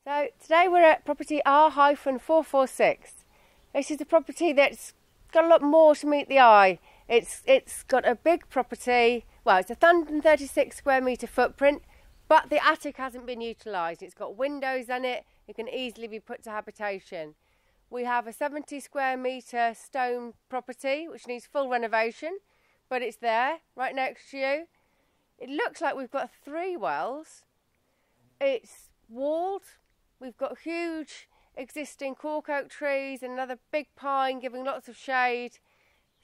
So today we're at property R-446. This is a property that's got a lot more to meet the eye. It's got a big property. Well, it's a 136 square metre footprint, but the attic hasn't been utilised. It's got windows in it. It can easily be put to habitation. We have a 70 square metre stone property which needs full renovation, but it's there right next to you. It looks like we've got 3 wells. It's walled. We've got huge existing cork oak trees and another big pine giving lots of shade.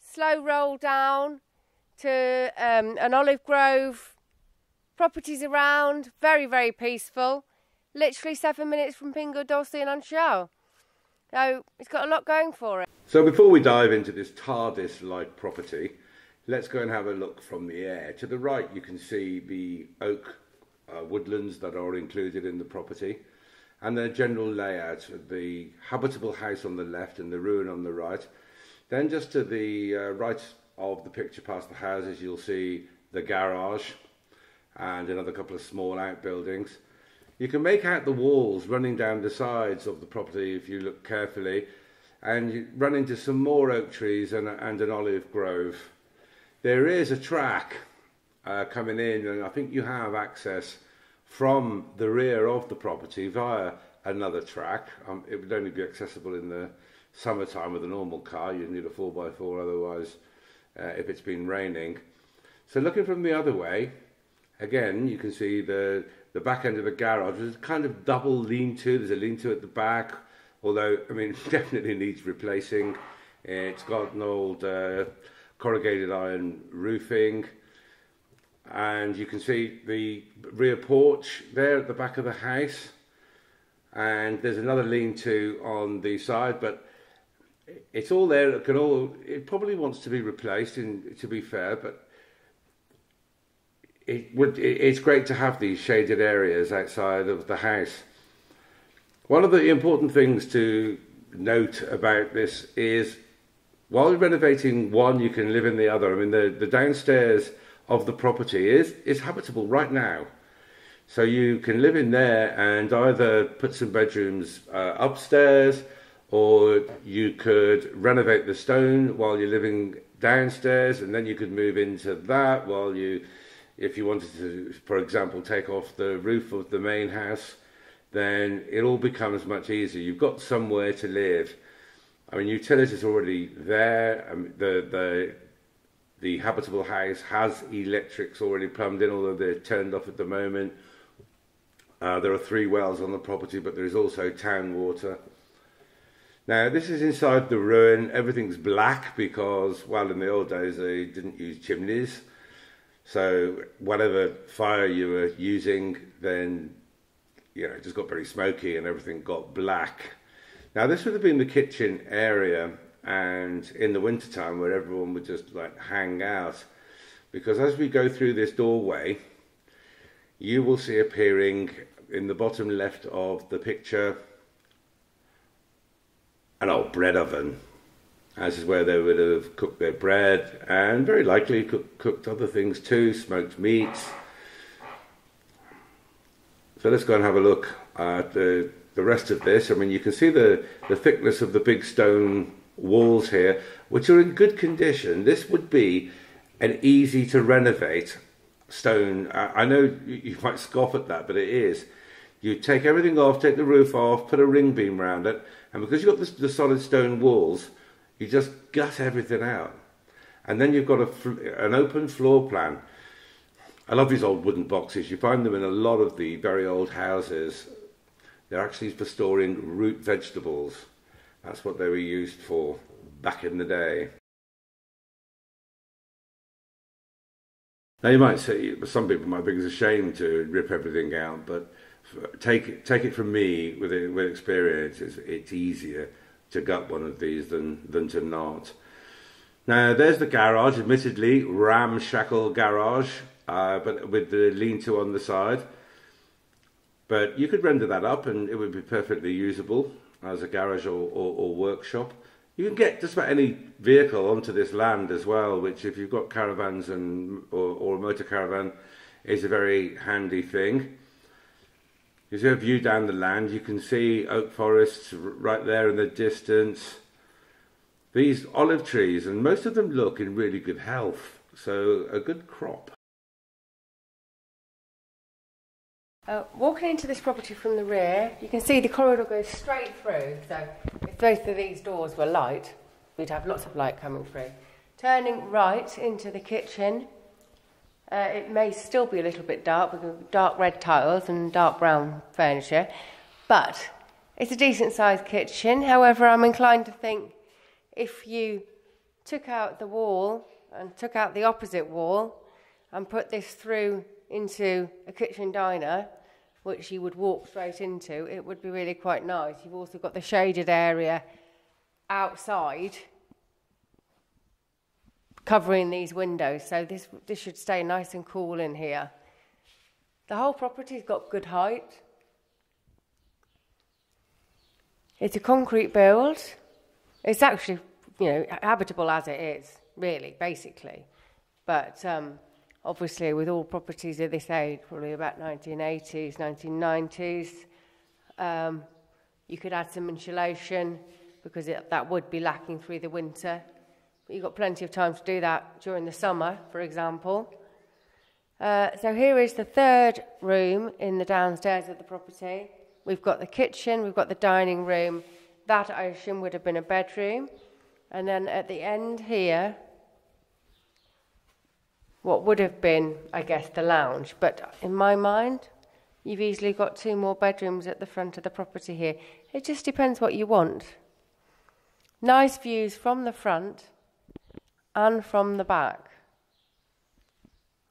Slow roll down to an olive grove. Properties around, very, very peaceful. Literally 7 minutes from Pingo, Doorstep and Ansiao. So it's got a lot going for it. So before we dive into this TARDIS-like property, let's go and have a look from the air. To the right you can see the oak woodlands that are included in the property and the general layout of the habitable house on the left and the ruin on the right. Then just to the right of the picture past the houses you'll see the garage and another couple of small outbuildings. You can make out the walls running down the sides of the property if you look carefully, and you run into some more oak trees and an olive grove. There is a track coming in, and I think you have access from the rear of the property via another track. It would only be accessible in the summertime with a normal car. You'd need a 4x4 otherwise if it's been raining. So looking from the other way, again you can see the back end of the garage. There's a kind of double lean-to. There's a lean-to at the back, although I mean it definitely needs replacing. It's got an old corrugated iron roofing, and you can see the rear porch there at the back of the house, and there's another lean-to on the side, but it's all there. It probably wants to be replaced, to be fair, but it's great to have these shaded areas outside of the house. One of the important things to note about this is while you're renovating one, you can live in the other. I mean, the downstairs of the property is habitable right now. So you can live in there and either put some bedrooms upstairs, or you could renovate the stone while you're living downstairs, and then you could move into that while if you wanted to, for example, take off the roof of the main house, then it all becomes much easier. You've got somewhere to live. I mean, utilities already there. I mean, the habitable house has electrics already plumbed in, although they're turned off at the moment. There are 3 wells on the property, but there is also town water. Now, this is inside the ruin. Everything's black because, well, in the old days they didn't use chimneys. So whatever fire you were using, then, you know, it just got very smoky and everything got black. Now, this would have been the kitchen area, and in the wintertime where everyone would just like hang out, because as we go through this doorway, you will see appearing in the bottom left of the picture an old bread oven. This is where they would have cooked their bread, and very likely cooked other things too, smoked meats. So let's go and have a look at the rest of this. I mean, you can see the thickness of the big stone walls here, which are in good condition. This would be an easy to renovate stone. I know you might scoff at that, but it is. You take everything off, take the roof off, put a ring beam around it, and because you've got the solid stone walls, you just gut everything out, and then you've got an open floor plan. I love these old wooden boxes. You find them in a lot of the very old houses. They're actually for storing root vegetables. That's what they were used for back in the day. Now you might say, some people might think it's a shame to rip everything out, but take it from me with experience, it's easier to gut one of these than to not. Now there's the garage, admittedly ramshackle garage, but with the lean-to on the side. But you could render that up and it would be perfectly usable as a garage or workshop. You can get just about any vehicle onto this land as well, which if you've got caravans or a motor caravan is a very handy thing. Is there a view down the land? You can see oak forests right there in the distance. These olive trees, and most of them look in really good health, so a good crop. Walking into this property from the rear, you can see the corridor goes straight through, so if both of these doors were light, we'd have lots of light coming through. Turning right into the kitchen, it may still be a little bit dark with dark red tiles and dark brown furniture, but it's a decent sized kitchen. However, I'm inclined to think if you took out the wall and took out the opposite wall and put this through into a kitchen diner, which you would walk straight into, it would be really quite nice. You've also got the shaded area outside covering these windows, so this should stay nice and cool in here. The whole property's got good height. It's a concrete build. It's actually, habitable as it is, really, basically. But obviously, with all properties of this age, probably about 1980s, 1990s, you could add some insulation because that would be lacking through the winter. But you've got plenty of time to do that during the summer, for example. So here is the third room in the downstairs of the property. We've got the kitchen, we've got the dining room. That, I assume, would have been a bedroom. And then at the end here, what would have been, I guess, the lounge. But in my mind, you've easily got 2 more bedrooms at the front of the property here. It just depends what you want. Nice views from the front and from the back.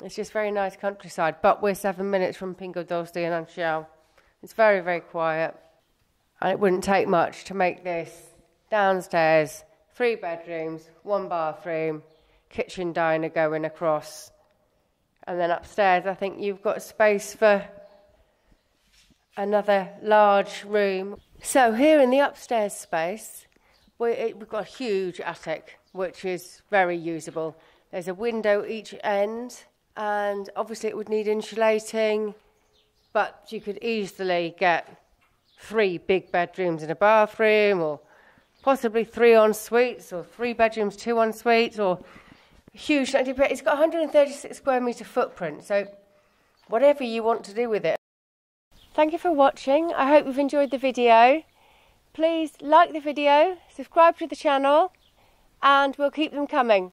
It's just very nice countryside, but we're 7 minutes from Pingo Doorstep and Ansiao. It's very, very quiet. And it wouldn't take much to make this downstairs 3 bedrooms, 1 bathroom, kitchen diner going across. And then upstairs, I think you've got space for another large room. So here in the upstairs space, we've got a huge attic, which is very usable. There's a window each end, and obviously it would need insulating, but you could easily get 3 big bedrooms and a bathroom, or possibly 3 en-suites, or 3 bedrooms, 2 en-suites, or huge. It's got 136 square metre footprint, so whatever you want to do with it. Thank you for watching. I hope you've enjoyed the video. Please like the video, subscribe to the channel, and we'll keep them coming.